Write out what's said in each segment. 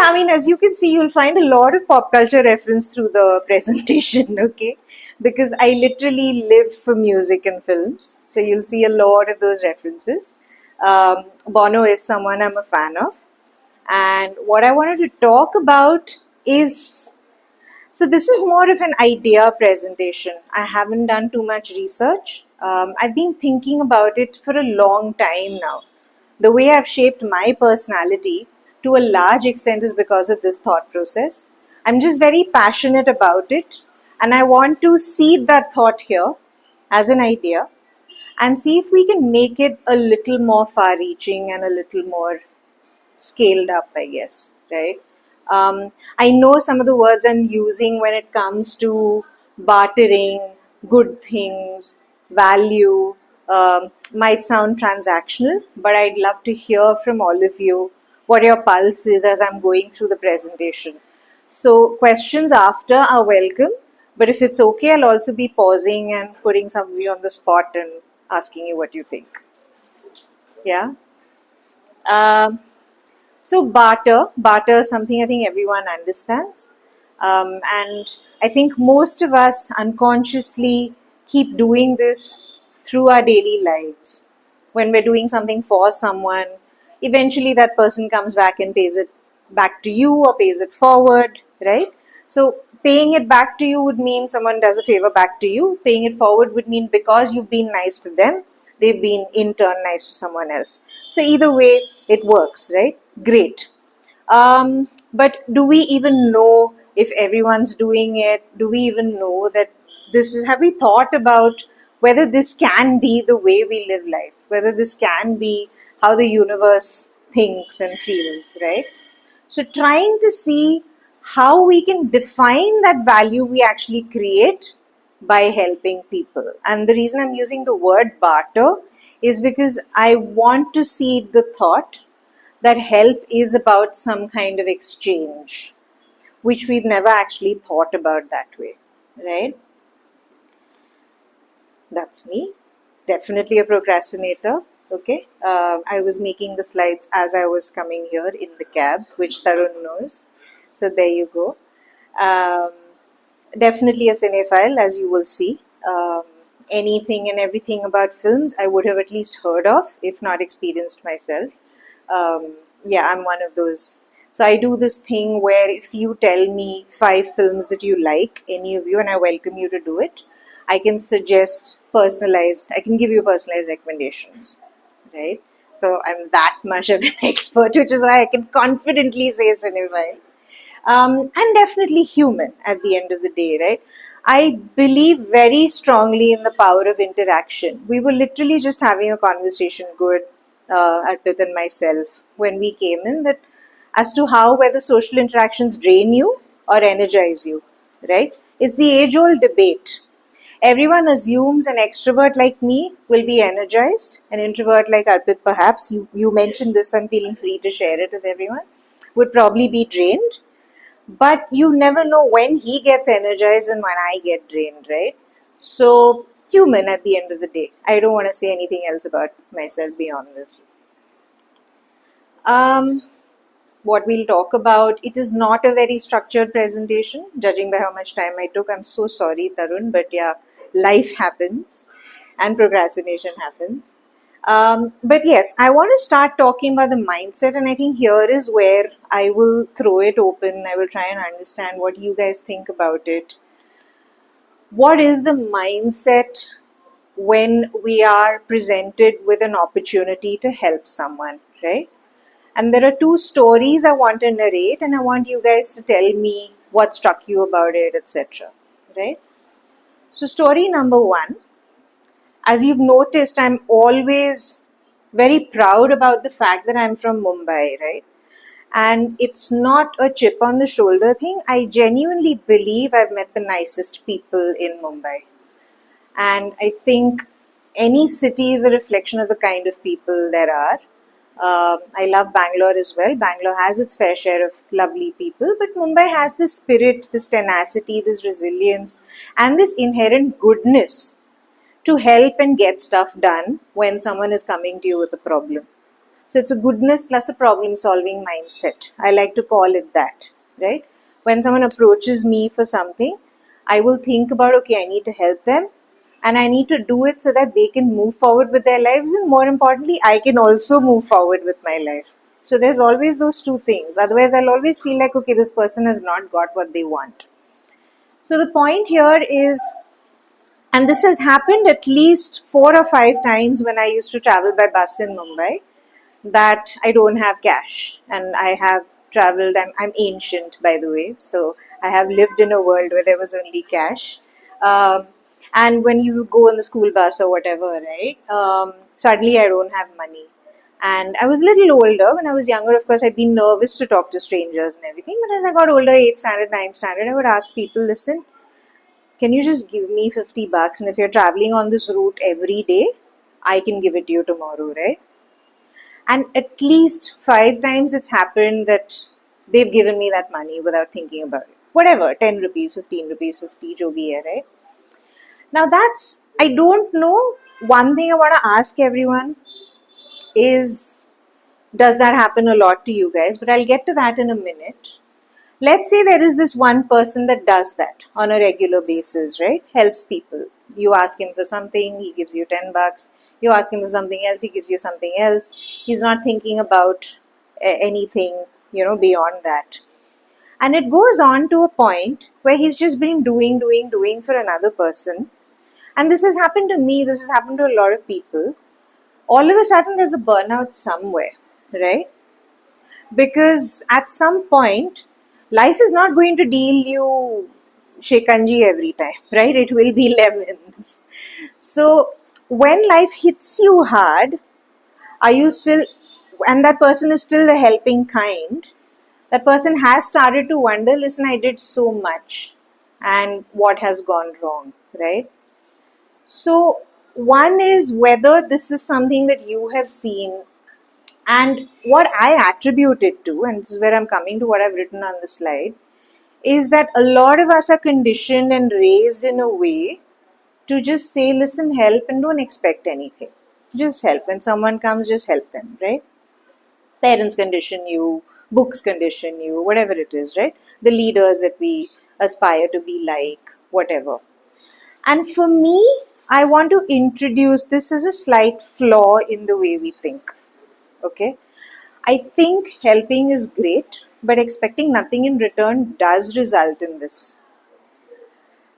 I mean, as you can see, you'll find a lot of pop culture reference through the presentation, okay? Because I literally live for music and films. So you'll see a lot of those references. Bono is someone I'm a fan of. And what I wanted to talk about is, so this is more of an idea presentation. I haven't done too much research. I've been thinking about it for a long time now. The way I've shaped my personality to a large extent is because of this thought process. I'm just very passionate about it, and I want to seed that thought here as an idea and see if we can make it a little more far reaching and a little more scaled up, I guess, right? I know some of the words I'm using when it comes to bartering, good things, value, might sound transactional, but I'd love to hear from all of you what your pulse is as I'm going through the presentation. So, questions after are welcome, but if it's okay, I'll also be pausing and putting some of you on the spot and asking you what you think. Yeah? Um, so barter is something I think everyone understands. And I think most of us unconsciously keep doing this through our daily lives. When we're doing something for someone, eventually that person comes back and pays it back to you or pays it forward, right? So paying it back to you would mean someone does a favor back to you. Paying it forward would mean because you've been nice to them, they've been in turn nice to someone else. So either way, it works, right? Great. But do we even know if everyone's doing it? Do we even know that this is, have we thought about whether this can be the way we live life, whether this can be how the universe thinks and feels, right? So trying to see how we can define that value we actually create by helping people. And the reason I'm using the word barter is because I want to seed the thought that help is about some kind of exchange, which we've never actually thought about that way, right? That's me. Definitely a procrastinator. Okay. I was making the slides as I was coming here in the cab, which Tarun knows. So there you go. Um, Definitely a cinephile, as you will see. Anything and everything about films I would have at least heard of, if not experienced myself. Yeah, I'm one of those. So I do this thing where if you tell me 5 films that you like, any of you, and I welcome you to do it, I can suggest personalized, I can give you personalized recommendations, right? So I'm that much of an expert, which is why I can confidently say cinephile. And definitely human at the end of the day, right? I believe very strongly in the power of interaction. We were literally just having a conversation, good, Arpit and myself, when we came in, that as to how whether social interactions drain you or energize you, right? It's the age-old debate. Everyone assumes an extrovert like me will be energized, an introvert like Arpit, perhaps, you mentioned this, so I'm feeling free to share it with everyone, would probably be drained. But you never know when he gets energized and when I get drained, right? So, human at the end of the day. I don't want to say anything else about myself beyond this. Um, what we'll talk about, it is not a very structured presentation, judging by how much time I took. I'm so sorry, Tarun, but yeah, life happens and procrastination happens. But yes, I want to start talking about the mindset, and I think here is where I will throw it open. I will try and understand what you guys think about it. What is the mindset when we are presented with an opportunity to help someone, right? And there are 2 stories I want to narrate, and I want you guys to tell me what struck you about it, etc. Right? So, story number 1. As you've noticed, I'm always very proud about the fact that I'm from Mumbai, right? And it's not a chip on the shoulder thing. I genuinely believe I've met the nicest people in Mumbai. And I think any city is a reflection of the kind of people there are. I love Bangalore as well. Bangalore has its fair share of lovely people, but Mumbai has this spirit, this tenacity, this resilience, and this inherent goodness to help and get stuff done when someone is coming to you with a problem. So it's a goodness plus a problem solving mindset. I like to call it that, right? When someone approaches me for something, I will think about, okay, I need to help them and I need to do it so that they can move forward with their lives, and more importantly, I can also move forward with my life. So there's always those two things. Otherwise, I'll always feel like, okay, this person has not got what they want. So the point here is, and this has happened at least 4 or 5 times when I used to travel by bus in Mumbai, that I don't have cash and I have traveled. I'm ancient, by the way, so I have lived in a world where there was only cash. Um, and when you go on the school bus or whatever, right? Suddenly I don't have money. And I was a little older. When I was younger, of course, I'd been nervous to talk to strangers and everything. But as I got older, 8th standard, 9th standard, I would ask people, listen, can you just give me $50? And if you're traveling on this route every day, I can give it to you tomorrow, right? And at least 5 times it's happened that they've given me that money without thinking about it. Whatever, 10 rupees, 15 rupees, 50, jo bhi hai, right? Now that's, I don't know. One thing I want to ask everyone is, does that happen a lot to you guys? But I'll get to that in a minute. Let's say there is this one person that does that on a regular basis, right? Helps people. You ask him for something, he gives you $10. You ask him for something else, he gives you something else. He's not thinking about anything, beyond that. And it goes on to a point where he's just been doing for another person. And this has happened to me, this has happened to a lot of people. All of a sudden, there's a burnout somewhere, right? Because at some point, life is not going to deal you shikanji every time, right? It will be lemons. So when life hits you hard, are you still, and that person is still the helping kind, that person has started to wonder, listen, I did so much and what has gone wrong, right? So one is whether this is something that you have seen. And what I attribute it to, and this is where I'm coming to what I've written on the slide, is that a lot of us are conditioned and raised in a way to just say, listen, help, and don't expect anything. Just help. When someone comes, just help them, right? Parents condition you, books condition you, whatever it is, right? The leaders that we aspire to be like, whatever. And for me, I want to introduce this as a slight flaw in the way we think. Okay? I think helping is great, but expecting nothing in return does result in this.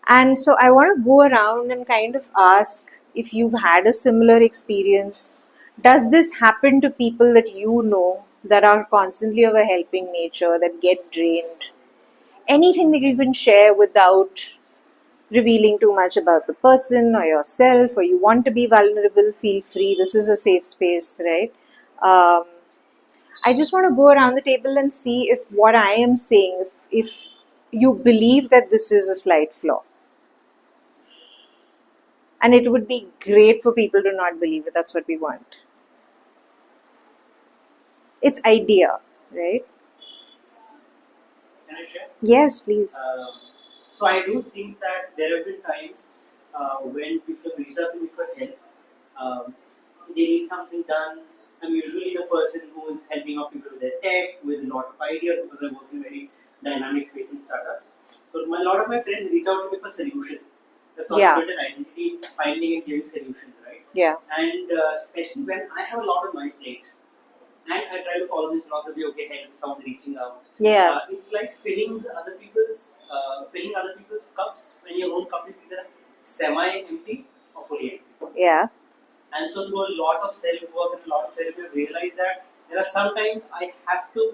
And so I want to go around and kind of ask if you've had a similar experience. Does this happen to people that you know that are constantly of a helping nature, that get drained? Anything that you can share without revealing too much about the person or yourself, or you want to be vulnerable, feel free. This is a safe space, right? Um, I just want to go around the table and see if what I am saying, if you believe that this is a slight flaw. And it would be great for people to not believe it. That's what we want. It's idea, right? Can I share? Yes, please. So I do think that there have been times when people reach out to me for help. Um, they need something done. I'm usually the person who is helping out people with their tech, with a lot of ideas, because I work in very dynamic space in startups. So a lot of my friends reach out to me for solutions. The sort of build an identity, finding and giving solutions, right? Yeah. And especially when I have a lot on my plate, and I try to follow this philosophy. Okay, help someone reaching out. Yeah. It's like filling other people's cups when your own cup is either semi-empty or fully empty. Yeah. And so through a lot of self-work and a lot of therapy, I realized that there are sometimes I have to,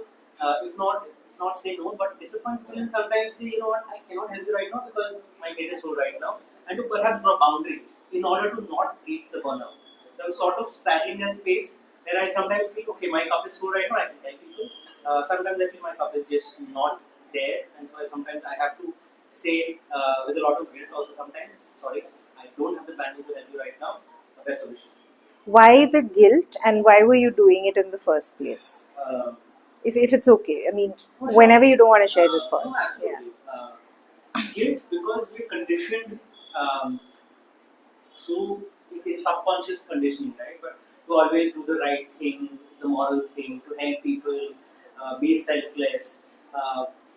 if not say no, but disappoint people, and sometimes say, you know what, I cannot help you right now because my plate is full right now, and to perhaps draw boundaries in order to not reach the burnout. So I'm sort of straddling that space where I sometimes feel, okay, my cup is full right now, I can help people. Sometimes I feel my cup is just not there, and so sometimes I have to say with a lot of guilt also sometimes, sorry, I don't have the bandwidth to help you right now. Best solution. Why the guilt, and why were you doing it in the first place? If it's okay. I mean, whenever you don't want to share, just pause. Yeah. Guilt because we're conditioned through it's subconscious conditioning, right? But to always do the right thing, the moral thing, to help people, be selfless.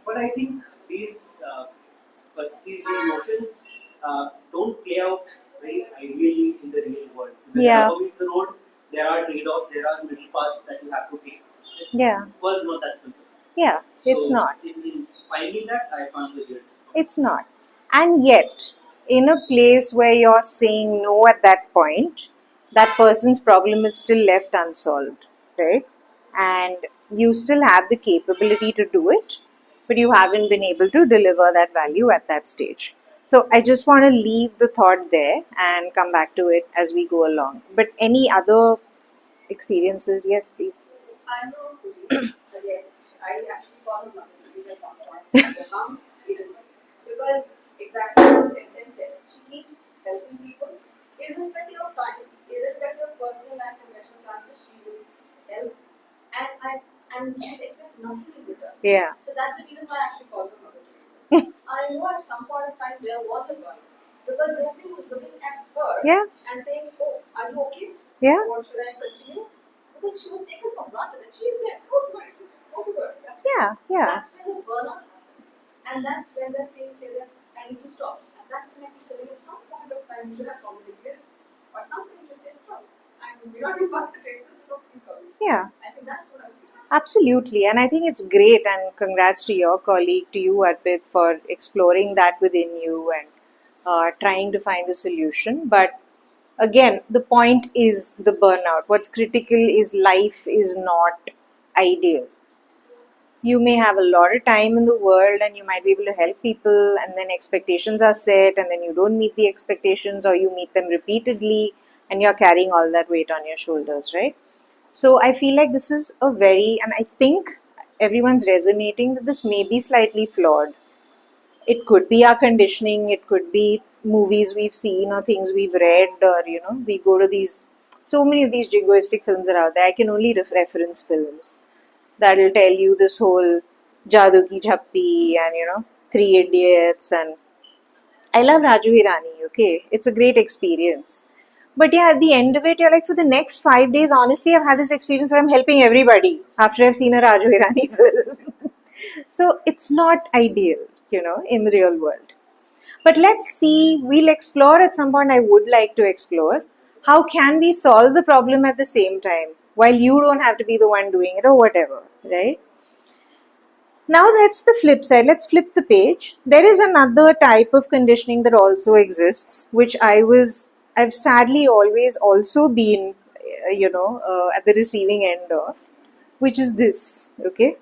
But I think these emotions don't play out very ideally in the real world. When the Yeah. rubber meets the road, there are trade-offs, there are middle paths that you have to take. Yeah. The world's not that simple. Yeah. It's So not. in finding that, I found the real. It's not. And yet, in a place where you're saying no at that point, that person's problem is still left unsolved, right? And you still have the capability to do it, but you haven't been able to deliver that value at that stage. So I just want to leave the thought there and come back to it as we go along. But any other experiences? Yes, please. I know police, again, I actually follow my police at some point. Your mom, seriously. Because exactly what the sentence said, she keeps helping people, irrespective of time, irrespective of personal and professional standards, she will help. And she expects nothing in return. Yeah. So that's the reason why I actually follow Mother Teresa. I know at some point of time there was a girl. Because nobody was looking at her Yeah. and saying, oh, are you okay? Yeah. Or should I continue? Because she was taken from granted and she's there. Go to her, just go to her. Yeah. Yeah. That's when the burnout happens. And that's when the things say that I need to stop. And that's when I keep telling you some point of time you should have communicated or something to say stop. And we're not doing what the traces of people. Yeah. I think that's what I've seen. Absolutely, and I think it's great. And congrats to your colleague, to you, Arpit, for exploring that within you and trying to find a solution. But again, the point is the burnout. What's critical is life is not ideal. You may have a lot of time in the world and you might be able to help people, and then expectations are set, and then you don't meet the expectations, or you meet them repeatedly, and you're carrying all that weight on your shoulders, right? So I feel like this is a very, and I think everyone's resonating that this may be slightly flawed. It could be our conditioning, it could be movies we've seen or things we've read, or we go to these, so many of these jingoistic films are out there. I can only reference films that'll tell you this whole Jadoo Ki Jhappi and Three Idiots, and I love Raju Hirani, okay? It's a great experience. But yeah, at the end of it, you're like, for the next 5 days, honestly, I've had this experience where I'm helping everybody after I've seen a Raju Hirani film. So it's not ideal, in the real world. But let's see, we'll explore at some point. I would like to explore how can we solve the problem at the same time while you don't have to be the one doing it or whatever, right? Now that's the flip side. Let's flip the page. There is another type of conditioning that also exists, which I've sadly always also been, at the receiving end of, which is this, okay?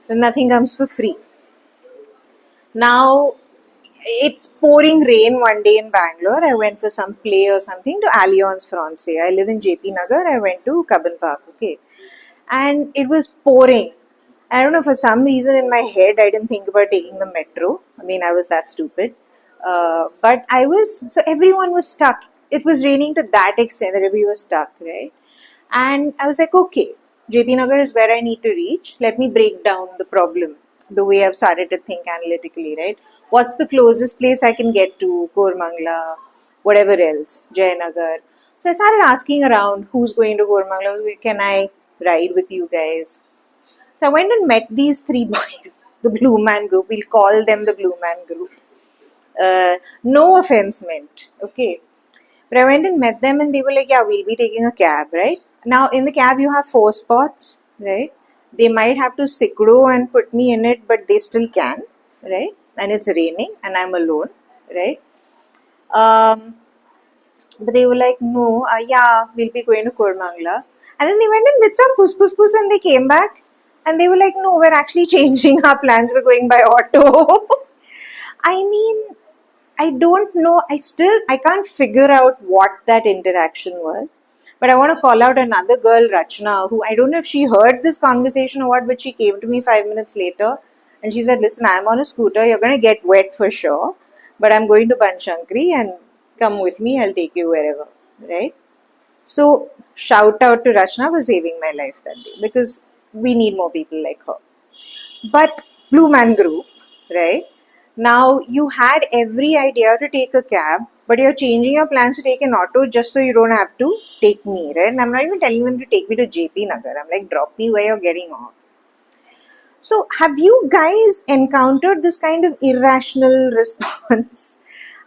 Nothing comes for free. Now, it's pouring rain one day in Bangalore. I went for some play or something to Allianz Francaise. I live in JP Nagar. I went to Cubbon Park, okay? And it was pouring. I don't know, for some reason in my head, I didn't think about taking the metro. I mean, I was that stupid. But so everyone was stuck. It was raining to that extent that everybody was stuck, right? And I was like, okay, JP Nagar is where I need to reach. Let me break down the problem the way I've started to think analytically, right? What's the closest place I can get to? Kormangla, whatever else, Jayanagar. So I started asking around who's going to Kormangla, can I ride with you guys? So I went and met these three boys, the Blue Man Group. We'll call them the Blue Man Group. No offense meant, okay? But I went and met them and they were like, yeah, we'll be taking a cab, right? Now, in the cab, you have 4 spots, right? They might have to sikdo and put me in it, but they still can, right? And it's raining and I'm alone, right? But they were like, no, yeah, we'll be going to Kormangla. And then they went and did some puss and they came back and they were like, no, we're actually changing our plans. We're going by auto. I mean, I don't know. I can't figure out what that interaction was. But I want to call out another girl, Rachna, who I don't know if she heard this conversation or what, but she came to me 5 minutes later and she said, listen, I'm on a scooter. You're going to get wet for sure. But I'm going to Banshankari and come with me. I'll take you wherever. Right? So, shout out to Rachna for saving my life that day because we need more people like her. But Blue Man Group, right? Now you had every idea to take a cab, but you're changing your plans to take an auto just so you don't have to take me, right? And I'm not even telling them to take me to JP Nagar. I'm like, drop me where you're getting off. So, have you guys encountered this kind of irrational response?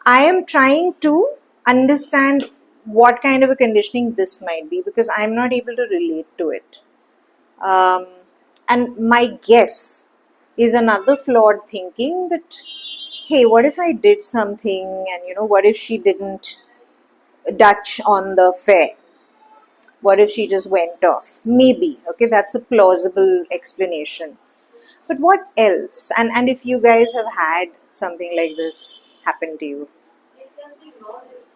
I am trying to understand what kind of a conditioning this might be because I'm not able to relate to it. Um, and my guess is another flawed thinking that, hey, what if I did something and what if she didn't Dutch on the fare? What if she just went off? Maybe, okay, that's a plausible explanation. But what else? And if you guys have had something like this happen to you? It can be known as,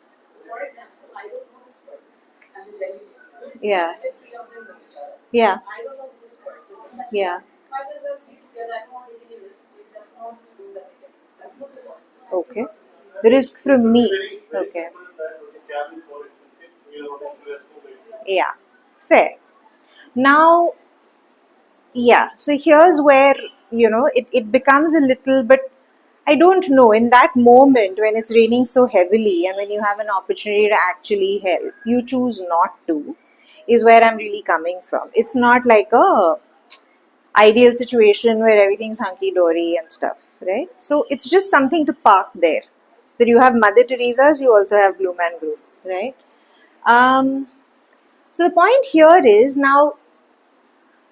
for example, I don't know this person. I'm telling you. Yeah. Let's say three of them know each other. Yeah. I don't know this person. Yeah. Might as well be together. I don't want to take any risk. If that's not the school that they can. That's not the law. Okay. Risk from me. Okay. Yeah. Fair. Now, yeah. So here's where, it becomes a little bit, I don't know, in that moment when it's raining so heavily and when you have an opportunity to actually help, you choose not to, is where I'm really coming from. It's not like a ideal situation where everything's hunky dory and stuff, right? So it's just something to park there. That you have Mother Teresa's, you also have Blue Man Group, right? Um, so the point here is now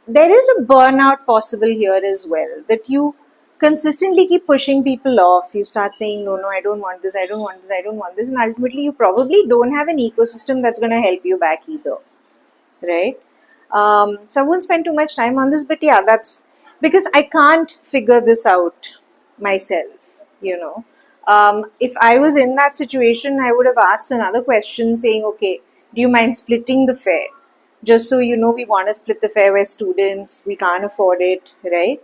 there is a burnout possible here as well. That you consistently keep pushing people off. You start saying, no, I don't want this, I don't want this, I don't want this. And ultimately, you probably don't have an ecosystem that's going to help you back either, right? So I won't spend too much time on this, but yeah, that's because I can't figure this out myself, If I was in that situation, I would have asked another question saying, okay, do you mind splitting the fare? Just so we want to split the fare, we're students, we can't afford it, right?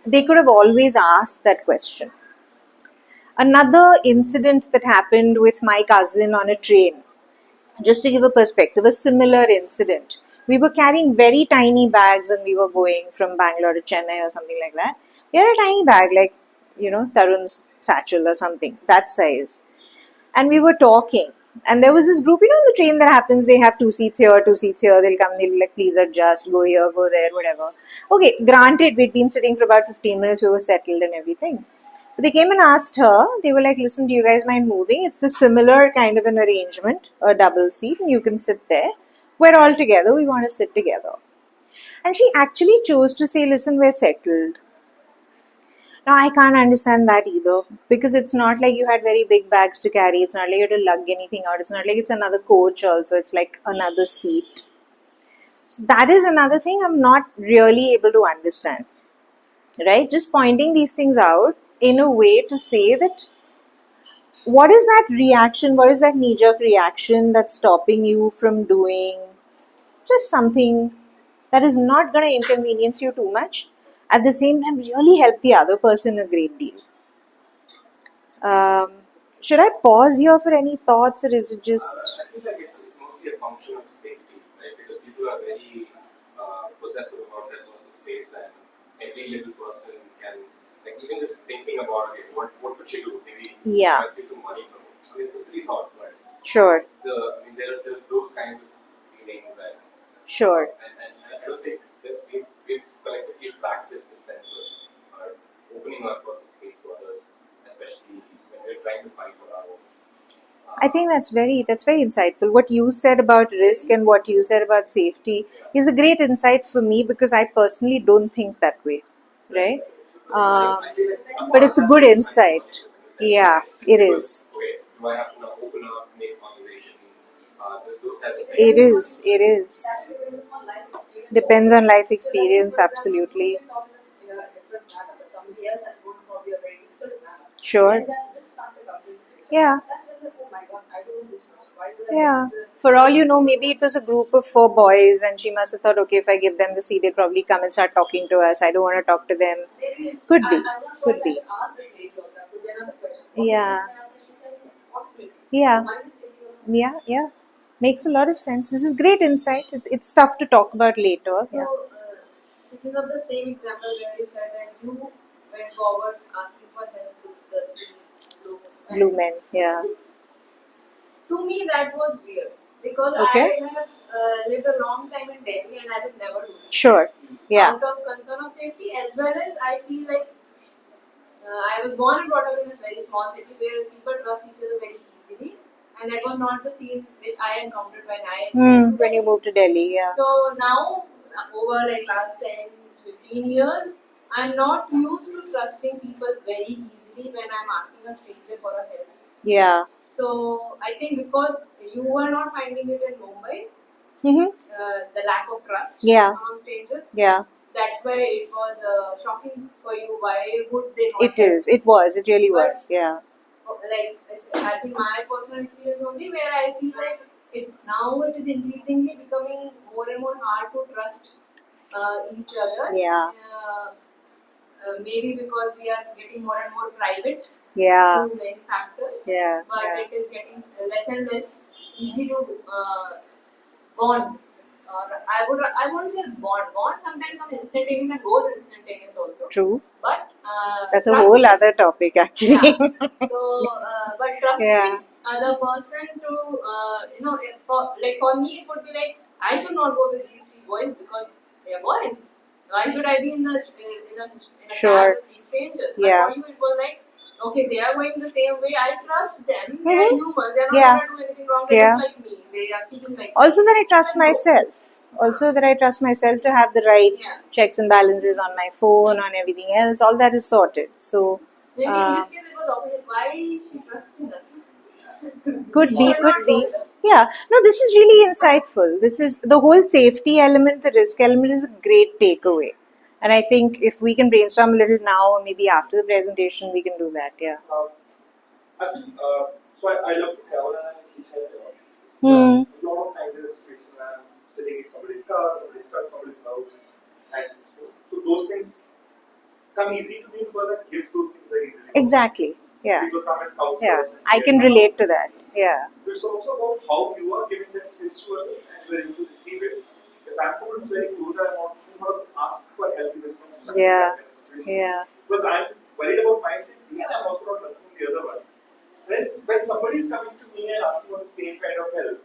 They could have always asked that question. Another incident that happened with my cousin on a train, just to give a perspective, a similar incident. We were carrying very tiny bags and we were going from Bangalore to Chennai or something like that. We had a tiny bag, like, Tarun's satchel or something, that size. And we were talking. And there was this group, on the train that happens, they have two seats here, they'll come, they'll be like, please adjust, go here, go there, whatever. Okay, granted, we'd been sitting for about 15 minutes, we were settled and everything. But they came and asked her, they were like, listen, do you guys mind moving? It's the similar kind of an arrangement, a double seat, and you can sit there. We're all together, we want to sit together. And she actually chose to say, listen, we're settled. Now, I can't understand that either because it's not like you had very big bags to carry. It's not like you had to lug anything out. It's not like it's another coach, also. It's like another seat. So, that is another thing I'm not really able to understand. Right? Just pointing these things out in a way to say that what is that reaction? What is that knee jerk reaction that's stopping you from doing just something that is not going to inconvenience you too much? At the same time, really help the other person a great deal. Um, should I pause here for any thoughts, or is it just? I feel like it's mostly a function of safety, right? Because people are very possessive about their personal space, and every little person can, like, even just thinking about, okay, what could she do? Maybe Yeah. take some money from it. I mean, it's a silly thought, but Sure. there are those kinds of feelings, Sure. and I don't think that we've collectively practiced the sense of opening our personal space to others, especially when we're trying to fight for our own. I think that's very insightful. What you said about risk and what you said about safety is a great insight for me because I personally don't think that way, right? But it's a good insight. Yeah, it is. Okay, do I have to now open up, make conversation? Those types of things. It is. It is. Depends on life experience. Depends on life experience, absolutely. In a different manner, but somebody else has gone probably a very difficult manner. Sure. And then this factor comes into picture. Yeah. That's when I say, oh my god, I don't know this much. Why would I Yeah. do this? For all you know, maybe it was a group of 4 boys, and she must have thought, okay, if I give them the seat, they'll probably come and start talking to us. I don't want to talk to them. Maybe Could be. I'm not sure Could if I be. should ask this lady or that could be another question. Yeah. She says possibility. Yeah. Mine is thinking of Yeah. Makes a lot of sense. This is great insight. It's tough to talk about later. Yeah. So, thinking of the same example where you said that you went forward asking for help Blue men, yeah. To me, that was weird because Okay. I have lived a long time in Delhi and I would never do that. Sure. Yeah. Out of concern of safety, as well as I feel like I was born and brought up in a very small city where people trust each other very easily, and that was not the scene which I encountered when I moved to When you Delhi. move to Delhi, yeah. So now, over like last 10, 15 years, I'm not used to trusting people very easily when I'm asking a stranger for a help. Yeah. So I think because you were not finding it in Mumbai, Mm-hmm. the lack of trust Yeah. among strangers, Yeah. that's why it was shocking for you. Why would they not It help? is. It was. It really But was. Yeah. like I think my personal experience only where I feel like it now it is increasingly becoming more and more hard to trust each other. Yeah. Maybe because we are getting more and more private Yeah. through many factors, Yeah. but Yeah. it is getting less and less easy to bond. Or I won't say bond. Bond sometimes on instantaneous and goes instantaneous also. True. But That's a trust, whole other topic, actually. yeah. So, but trusting Yeah. other person to for me it would be like I should not go with these three boys because they are boys. Why should I be in a Sure. cab with these strangers? Yeah. But for you it was like okay, they are going the same way. I trust them. They are Mhm. humans. They are not Yeah. going to do anything wrong. They Yeah. look like me. They are speaking like Also, me. that I trust Let's go. myself. Also, that I trust myself to have the right Yeah. checks and balances on my phone, on everything else. All that is sorted. So, Maybe in uh, this case it was opposite. Why she trusting us? could We be, should could not go be. with her. Yeah. No, this is really insightful. This is the whole safety element, the risk element is a great takeaway. And I think if we can brainstorm a little now, or maybe after the presentation, we can do that. Yeah. I think, I love to travel and I hitchhike a lot. So Hmm. a lot of times in a situation where I'm sitting in somebody's car, somebody's truck, somebody's house, and so those things come easy to me because I give those things very easily. Exactly. Yeah. People come and house Yeah. and I share can my relate to house. that. Yeah. So it's also about how you are giving that space to others and you're able to receive it. If I'm someone who's very close, I want to ask for help even from someone in Yeah. that kind of situation. Yeah. Because I'm worried about my safety and I'm also not trusting the other one. When somebody is coming to me and asking for the same kind of help,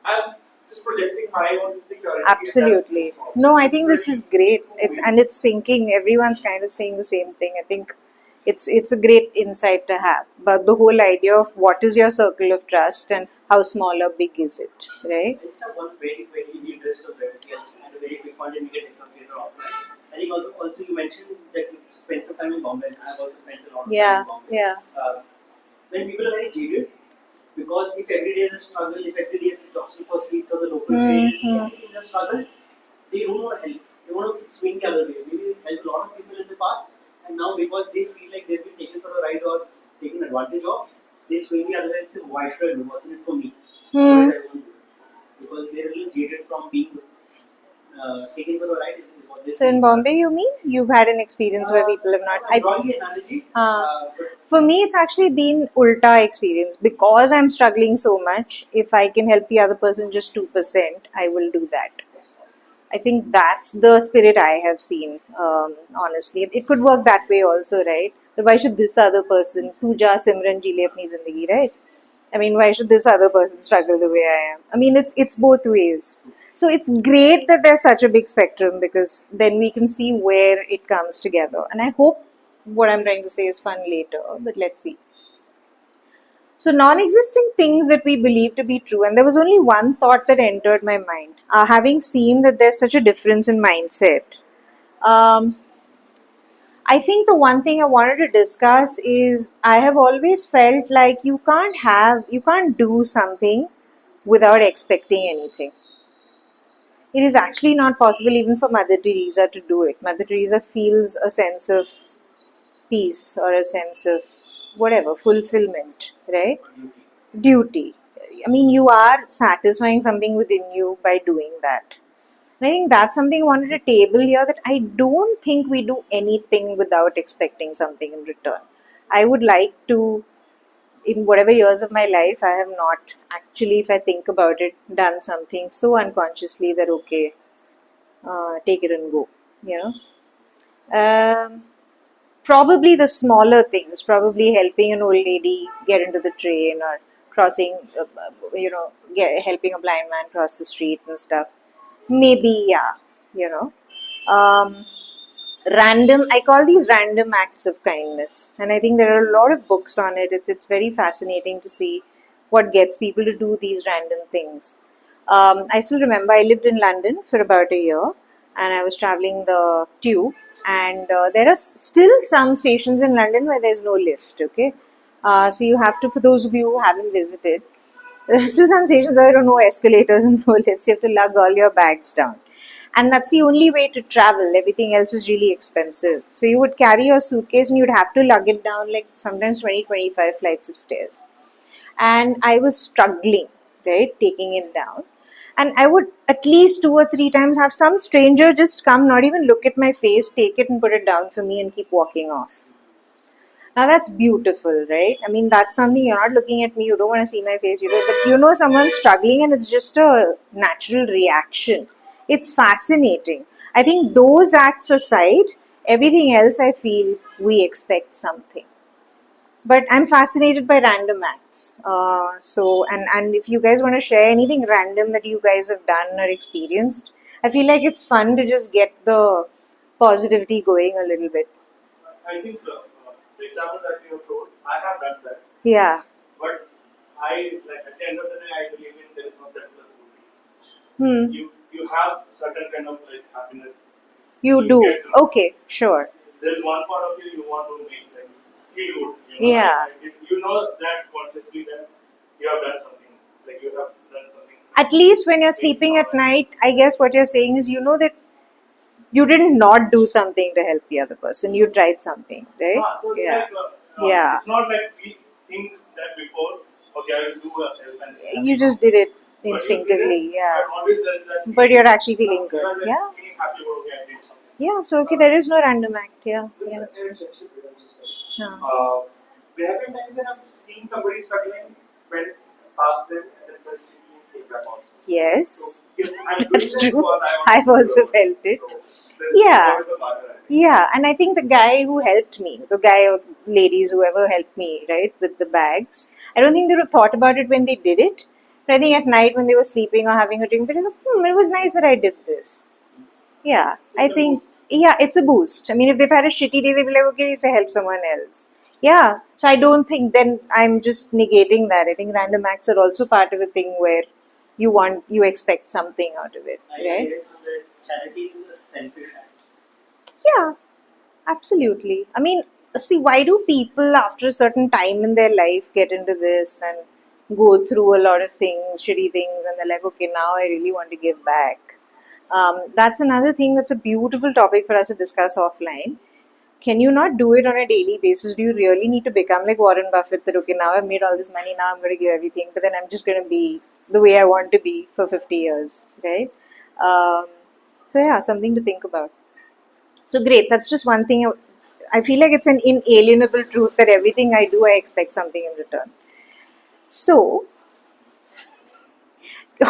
I'm just projecting my own insecurity. Absolutely. No, I think this is great, and it's sinking. Everyone's kind of saying the same thing. I think it's a great insight to have. But the whole idea of what is your circle of trust and how small or big is it, right? I just have one very in the interest of brevity and a very quick point and we can discuss later offline. I think also you mentioned that you spent some time in Bombay and I've also spent a lot of time Yeah. in Bombay. Yeah. When people are very jaded, because if every day is a struggle, if every day you have to jostle for seats or the local train, everything is a struggle, they don't want to help. They want to swing the other way. Maybe they helped a lot of people in the past, and now because they feel like they've been taken for a ride or taken advantage of, they swing the other way and say, why should I do? What's in it for me? Why should I want to do it? Because they're a little jaded from being taken for a ride is what they So in think. Bombay, you mean you've had an experience where people have not? I'm drawing the analogy, but For me, it's actually been ulta experience because I'm struggling so much. If I can help the other person just 2%, I will do that. I think that's the spirit I have seen. Honestly, it could work that way also, right? But why should this other person, "Tu ja Simran ji le apni zindagi," right? I mean, why should this other person struggle the way I am? I mean, it's both ways. So it's great that there's such a big spectrum because then we can see where it comes together. And I hope what I'm trying to say is fun later, but let's see. So, non existing things that we believe to be true, and there was only one thought that entered my mind. Having seen that there's such a difference in mindset, um, I think the one thing I wanted to discuss is I have always felt like you can't do something without expecting anything. It is actually not possible even for Mother Teresa to do it. Mother Teresa feels a sense of peace or a sense of whatever, fulfillment, right? Duty. I mean, you are satisfying something within you by doing that. And I think that's something I wanted to table here that I don't think we do anything without expecting something in return. I would like to, in whatever years of my life, I have not actually, if I think about it, done something so unconsciously that, okay, take it and go, you know. probably the smaller things, probably helping an old lady get into the train, or crossing, helping a blind man cross the street and stuff. Maybe, yeah, you know. Um, Random, I call these random acts of kindness, and I think there are a lot of books on it. It's very fascinating to see what gets people to do these random things. I still remember I lived in London for about a year, and I was traveling the tube, and there are still some stations in London where there's no lift. Okay, so you have to, for those of you who haven't visited, there's still some stations where there are no escalators and no lifts. You have to lug all your bags down. And that's the only way to travel. Everything else is really expensive. So you would carry your suitcase and you'd have to lug it down like sometimes 20-25 flights of stairs. And I was struggling, right, taking it down. And I would at least 2 or 3 times have some stranger just come, not even look at my face, take it and put it down for me and keep walking off. Now that's beautiful, right? I mean, that's something you're not looking at me, you don't want to see my face, but you know someone's struggling and it's just a natural reaction. It's fascinating. I think those acts aside, everything else I feel we expect something. But I'm fascinated by random acts. And if you guys want to share anything random that you guys have done or experienced, I feel like it's fun to just get the positivity going a little bit. I think the example that you have told, I have done that. Yeah. But like at the end of the day, I believe in there is no selfless routines. Hmm. You have certain kind of like happiness. You do. get to- Okay, sure. There is one part of you want to make like feel good. You know, Yeah. you know that consciously that you have done something. Like you have done something. At least when you're sleeping at night, I guess what you're saying is you know that you didn't not do something to help the other person. You tried something, right? So it's Yeah. like, Yeah. It's not like we think that before. Okay, I will do a help and You just did it But you instinctively, did it, yeah. But always there is that. But you're actually feeling You are good, like yeah. feeling happy about okay, I did something. Yeah. So okay, there is no random act, yeah. Just Yeah. relationship becomes yourself. Yeah. There have been times when I've seen somebody struggling, went past them, and then felt really take back also. Yes. So, yes, I'm doing That's that true. because I want I've to also grow. felt it. So, Yeah. There is a Barter, I think. Yeah, and I think the guy who helped me, the guy or ladies, whoever helped me, right, with the bags, I don't think they would have thought about it when they did it. But I think at night when they were sleeping or having a drink, they were like, it was nice that I did this. Yeah, I It's a think, boost. yeah, it's a boost. I mean, if they've had a shitty day, they'll be like, okay, so help someone else. Yeah, so I don't think then I'm just negating that. I think random acts are also part of a thing where you expect something out of it, I right? get it from that charity is a selfish act. Yeah, absolutely. I mean, see, why do people after a certain time in their life get into this and go through a lot of things, shitty things, and they're like, okay, now I really want to give back? That's another thing that's a beautiful topic for us to discuss offline. Can you not do it on a daily basis? Do you really need to become like Warren Buffett that, okay, now I've made all this money, now I'm going to give everything, but then I'm just going to be the way I want to be for 50 years, right? So, yeah, something to think about. So great. That's just one thing. I feel like it's an inalienable truth that everything I do, I expect something in return. So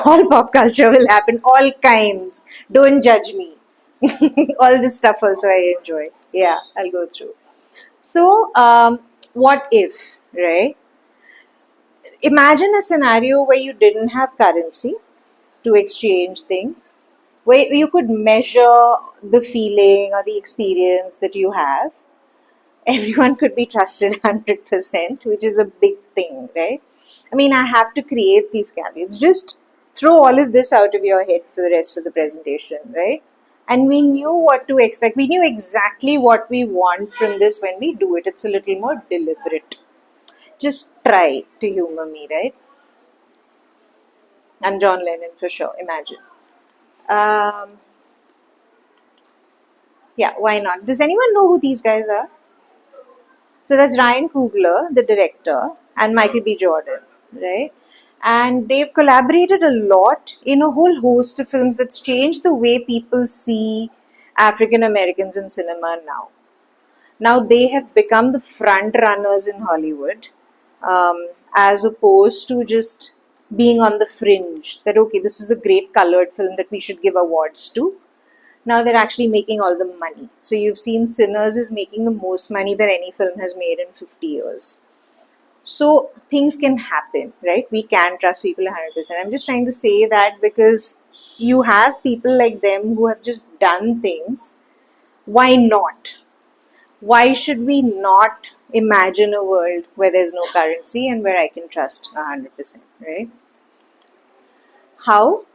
all pop culture will happen, all kinds. Don't judge me. All this stuff also I enjoy. Yeah, I'll go through. So, what if, right? Imagine a scenario where you didn't have currency to exchange things, where you could measure the feeling or the experience that you have. Everyone could be trusted 100%, which is a big thing, right? I mean, I have to create these caveats. Just throw all of this out of your head for the rest of the presentation, right? And we knew what to expect. We knew exactly what we want from this when we do it. It's a little more deliberate. Just try to humor me, right? And John Lennon for sure, imagine. Um, yeah, why not? Does anyone know who these guys are? So that's Ryan Coogler, the director, and Michael B. Jordan, right? And they've collaborated a lot in a whole host of films that's changed the way people see African Americans in cinema now. Now they have become the front runners in Hollywood, as opposed to just being on the fringe. That okay, this is a great colored film that we should give awards to. Now they're actually making all the money. So you've seen Sinners is making the most money that any film has made in 50 years. So things can happen, right? We can trust people 100%. I'm just trying to say that because you have people like them who have just done things. Why not? Why should we not imagine a world where there's no currency and where I can trust 100%, right? How?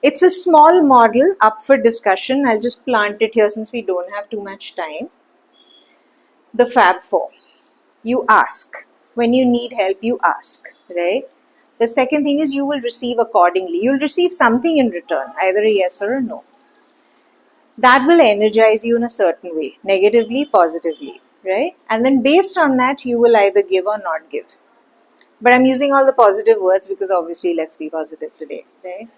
It's a small model up for discussion. I'll just plant it here since we don't have too much time. The Fab Four. You ask. When you need help, you ask, right? The second thing is you will receive accordingly. You'll receive something in return, either a yes or a no. That will energize you in a certain way, negatively, positively, right? And then based on that, you will either give or not give. But I'm using all the positive words because obviously, let's be positive today, right?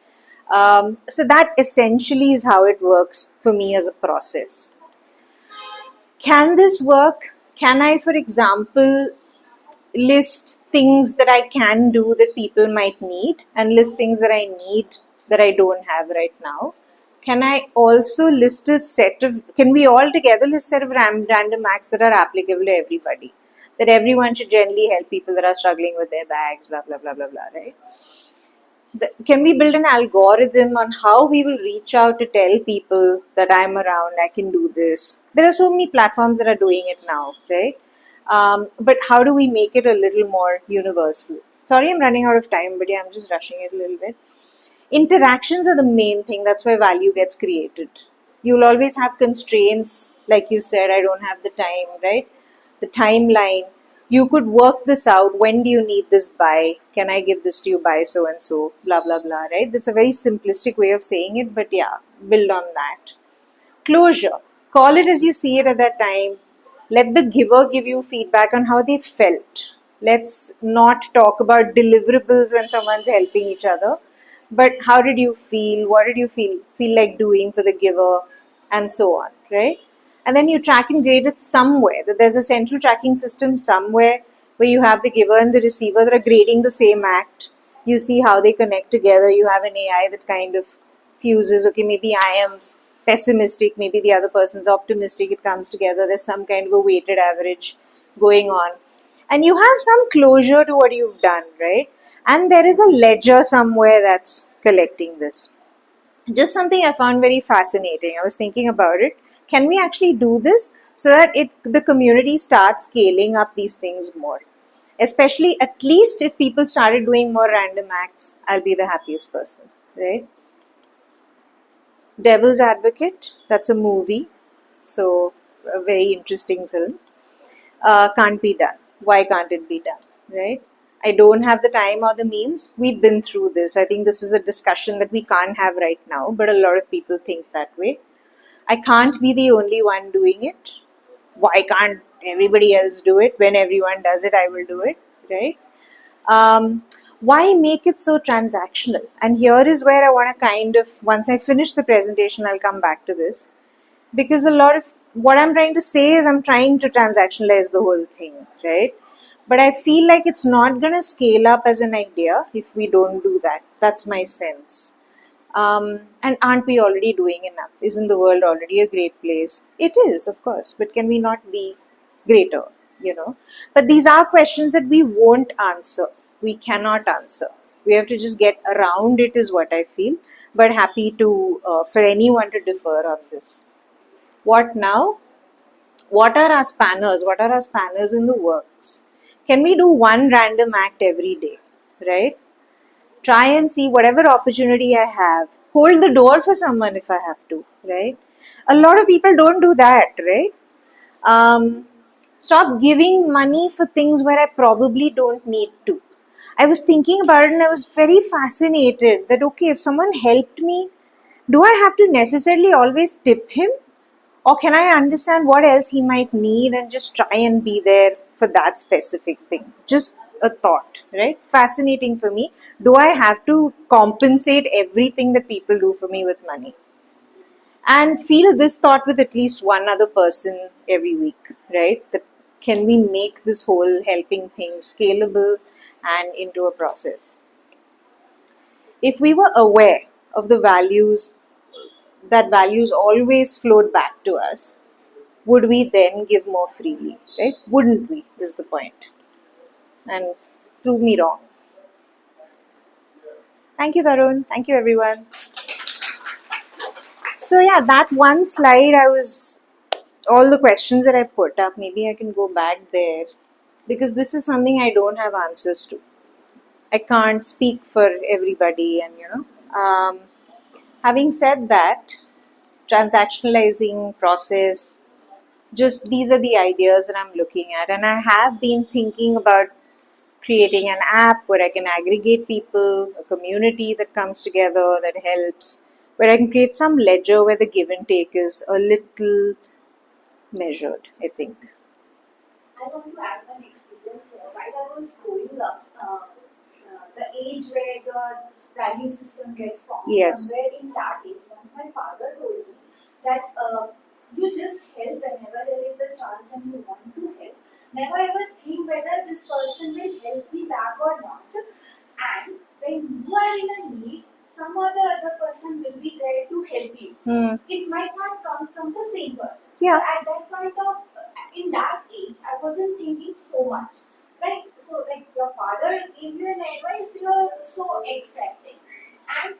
So that essentially is how it works for me as a process. Can this work? Can I, for example, list things that I can do that people might need and list things that I need that I don't have right now? Can I also list a set of, can we all together list a set of random acts that are applicable to everybody? That everyone should generally help people that are struggling with their bags, blah, blah, blah, blah, blah, right? Can we build an algorithm on how we will reach out to tell people that I'm around, I can do this? There are so many platforms that are doing it now, right? But how do we make it a little more universal? Sorry, I'm running out of time, but yeah, I'm just rushing it a little bit. Interactions are the main thing. That's where value gets created. You'll always have constraints, like you said, I don't have the time, right? The timeline. You could work this out. When do you need this by? Can I give this to you by so and so? Blah, blah, blah, right? That's a very simplistic way of saying it, but yeah, build on that. Closure. Call it as you see it at that time. Let the giver give you feedback on how they felt. Let's not talk about deliverables when someone's helping each other, but how did you feel? What did you feel like doing for the giver, and so on, right? And then you track and grade it somewhere. That there's a central tracking system somewhere where you have the giver and the receiver that are grading the same act. You see how they connect together. You have an AI that kind of fuses. Okay, maybe I am pessimistic, maybe the other person's optimistic. It comes together. There's some kind of a weighted average going on, and you have some closure to what you've done, right? And there is a ledger somewhere that's collecting this. Just something I found very fascinating. I was thinking about it. Can we actually do this so that the community starts scaling up these things more? Especially, at least if people started doing more random acts, I'll be the happiest person, right? Devil's Advocate, that's a movie. So, a very interesting film. Can't be done. Why can't it be done, right? I don't have the time or the means. We've been through this. I think this is a discussion that we can't have right now, but a lot of people think that way. I can't be the only one doing it. Why can't everybody else do it? When everyone does it, I will do it, right? Why make it so transactional? And here is where I want to kind of, once I finish the presentation, I'll come back to this. Because a lot of what I'm trying to say is I'm trying to transactionalize the whole thing, right? But I feel like it's not going to scale up as an idea if we don't do that. That's my sense. And aren't we already doing enough? Isn't the world already a great place? It is, of course, but can we not be greater, But these are questions that we won't answer. We cannot answer. We have to just get around it is what I feel, but happy to, for anyone to defer on this. What now? What are our spanners? What are our spanners in the works? Can we do one random act every day, right? Try and see whatever opportunity I have. Hold the door for someone if I have to, right? A lot of people don't do that, right? Stop giving money for things where I probably don't need to. I was thinking about it and I was very fascinated that, okay, if someone helped me, do I have to necessarily always tip him? Or can I understand what else he might need and just try and be there for that specific thing? Just a thought, right? Fascinating for me. Do I have to compensate everything that people do for me with money? And feel this thought with at least one other person every week, right? That can we make this whole helping thing scalable and into a process? If we were aware of the values that values always flowed back to us, would we then give more freely, right? Wouldn't we, is the point. And prove me wrong. Thank you, Varun. Thank you, everyone. So, yeah, that one slide, all the questions that I put up, maybe I can go back there because this is something I don't have answers to. I can't speak for everybody, and having said that, transactionalizing process, just these are the ideas that I'm looking at, and I have been thinking about creating an app where I can aggregate people, a community that comes together that helps, where I can create some ledger where the give and take is a little measured, I think. I want to add one experience here. While I was growing up, the age where the value system gets formed, Yes. somewhere in that age, once my father told me that you just help whenever there is a chance and you want to help. Never ever think whether this person will help me back or not. And when you are in a need, some other person will be there to help you. It might not come from the same person. Yeah. So at that point of, in that age, I wasn't thinking so much. Right? So like your father gave you an advice, you are so accepting. And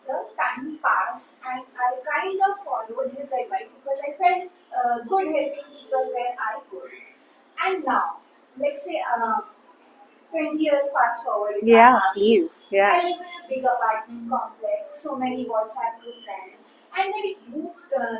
the time passed and I kind of followed his advice because I felt good helping people where I could. And now, let's say 20 years fast forward. If Yeah, I have please. I Yeah. live in a big apartment complex, so many WhatsApp group friends. And when you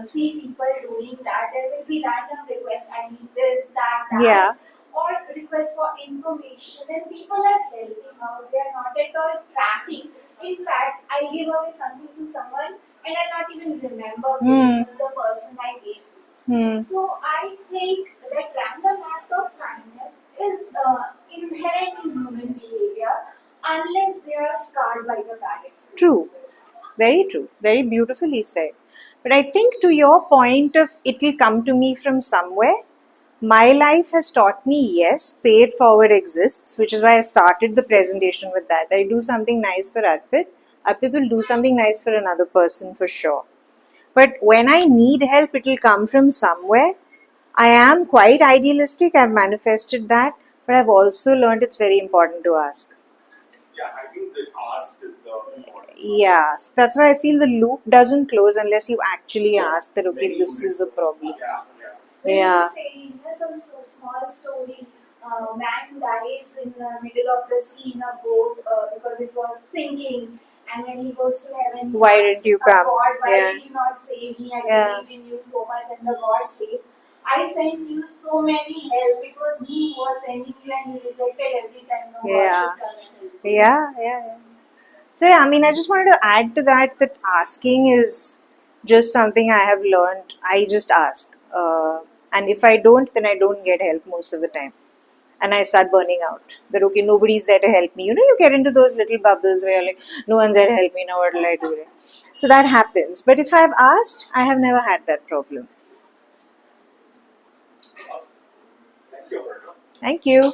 see people doing that, there will be random requests, I need this, that, Yeah. or requests for information, and people are helping out, they are not at all tracking. In fact, I give away something to someone and I not even remember this was the person I gave to. So I think that random act of kindness is inherent in human behavior unless they are scarred by the bad experiences. True. Very true. Very beautifully said. But I think to your point of it will come to me from somewhere, my life has taught me yes, pay it forward exists, which is why I started the presentation with that. I do something nice for Arpit. Arpit will do something nice for another person for sure. But when I need help, it will come from somewhere. I am quite idealistic, I've manifested that, but I've also learned it's very important to ask. Yeah, I think the ask is the important part. Yeah, so that's why I feel the loop doesn't close unless you actually ask that, okay, this is a problem. Yeah. When Yeah. you say, there's a small story, man dies in the middle of the sea in a boat because it was sinking, and when he goes to heaven, he Why asks, didn't you come? God, why Yeah. did you not save me? I Yeah. believe in you so much, and the God says, I sent you so many help. It was me who was sending you, and you rejected every time. No, God Yeah. should come and help you. Yeah. So, yeah, I mean, I just wanted to add to that asking is just something I have learned. I just ask. And if I don't, then I don't get help most of the time. And I start burning out. That, okay, nobody's there to help me. You get into those little bubbles where you're like, no one's there to help me, now what will I do? So that happens. But if I've asked, I have never had that problem. Awesome. Thank you, Aparna. Thank you.